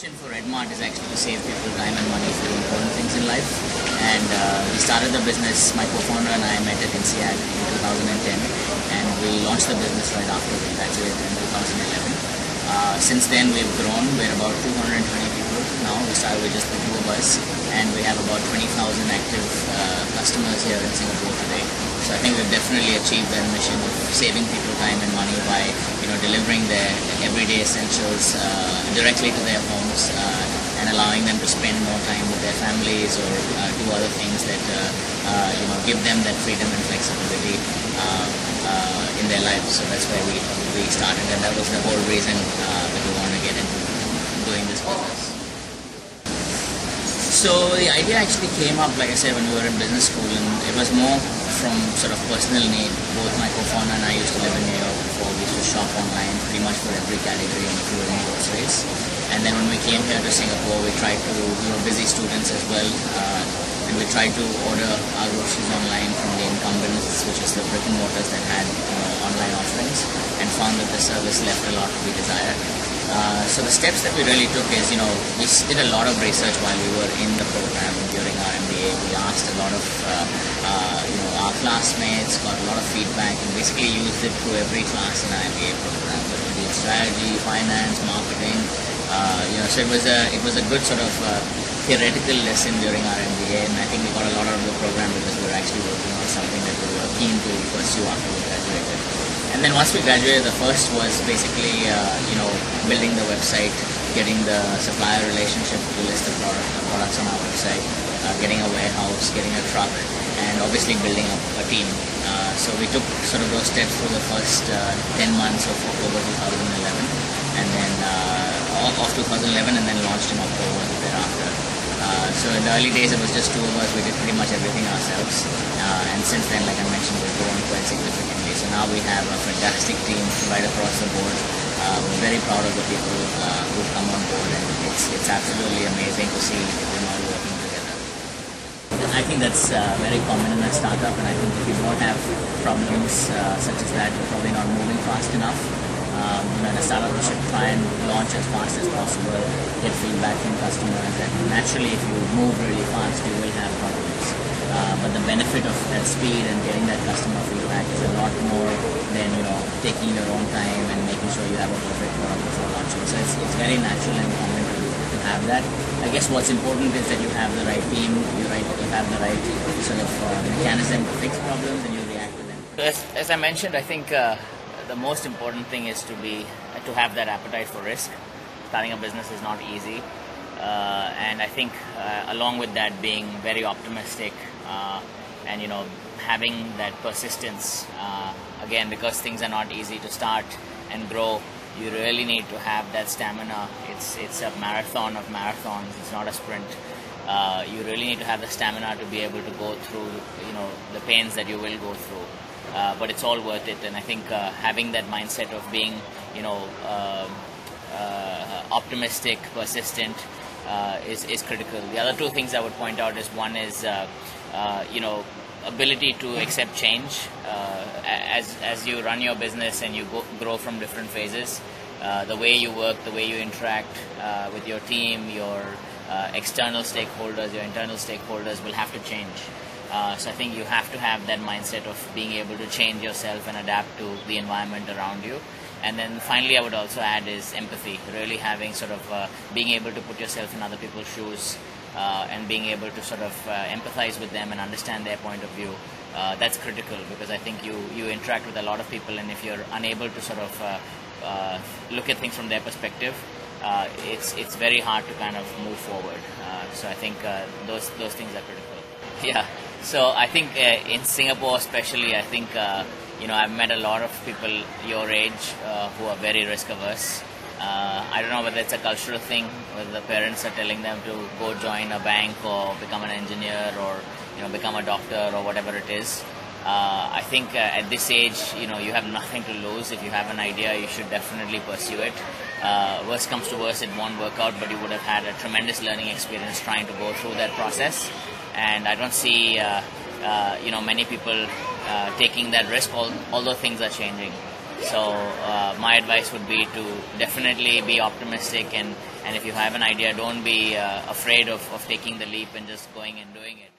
mission for RedMart is actually to save people time and money for important things in life. And we started the business, my co-founder and I met at INSEAD in 2010, and we launched the business right after we graduated in 2011. Since then we've grown. We're about 220 people now. We started with just the two of us, and we have about 20,000 active customers here in Singapore today. So I think we've definitely achieved that mission of saving people time and money by delivering their everyday essentials directly to their homes and allowing them to spend more time with their families or do other things that give them that freedom and flexibility in their lives. So that's where we started, and that was the whole reason that we wanted to get into doing this business. So the idea actually came up, like I said, when we were in business school, and it was more from sort of personal need. Both my co-founder and I used to live in New York before. We used to shop online pretty much for every category, including groceries. And then when we came here to Singapore, we tried to, we were busy students as well, and we tried to order our groceries online from the incumbents, which is the brick and mortars that had online offerings, and found that the service left a lot to be desired. So the steps that we really took is, we did a lot of research while we were in the program during our MBA. We asked a lot of, our classmates, got a lot of feedback, and basically used it through every class in our MBA program, whether it be strategy, finance, marketing. So it was a good sort of theoretical lesson during our MBA, and I think we got a lot out of the program because we were actually working on something that we were keen to pursue after we graduated. And then once we graduated, the first was basically, building the website, getting the supplier relationship to list the products on our website, getting a warehouse, getting a truck, and obviously building up a team. So we took sort of those steps through the first 10 months of October 2011, and then of 2011, and then launched in October thereafter. So in the early days, it was just two of us. We did pretty much everything ourselves, and since then, like I mentioned, we've grown quite significantly. So now we have a fantastic team right across the board. We're very proud of the people who've come on board, and it's absolutely amazing to see them all working together. I think that's very common in a startup, and I think if you don't have problems such as that, you're probably not moving fast enough. In a startup, you should try and launch as fast as possible, get feedback from customers, and naturally, if you move really fast, you will have problems. But the benefit of that speed and getting that customer feedback is a lot more than taking your own time and making sure you have a perfect product before launching. So it's very natural and common to have that. I guess what's important is that you have the right team, you have the right sort of mechanism to fix problems, and you react to them. As I mentioned, I think the most important thing is to have that appetite for risk. Starting a business is not easy, and I think along with that, being very optimistic and having that persistence. Again, because things are not easy to start and grow, you really need to have that stamina. It's a marathon of marathons. It's not a sprint. You really need to have the stamina to be able to go through the pains that you will go through. But it's all worth it, and I think having that mindset of being, optimistic, persistent, is critical. The other two things I would point out is one is, ability to accept change. As you run your business and you grow from different phases, the way you work, the way you interact with your team, your external stakeholders, your internal stakeholders will have to change. So I think you have to have that mindset of being able to change yourself and adapt to the environment around you. And then finally, I would also add is empathy, really having sort of being able to put yourself in other people's shoes and being able to sort of empathize with them and understand their point of view. That's critical, because I think you interact with a lot of people, and if you're unable to sort of look at things from their perspective, it's very hard to kind of move forward. So I think those things are critical. Yeah. So I think in Singapore especially, I think I've met a lot of people your age who are very risk averse. I don't know whether it's a cultural thing, whether the parents are telling them to go join a bank or become an engineer or become a doctor or whatever it is. I think at this age, you have nothing to lose. If you have an idea, you should definitely pursue it. Worst comes to worst, it won't work out, but you would have had a tremendous learning experience trying to go through that process. And I don't see many people taking that risk, although things are changing. So my advice would be to definitely be optimistic, and if you have an idea, don't be afraid of taking the leap and just going and doing it.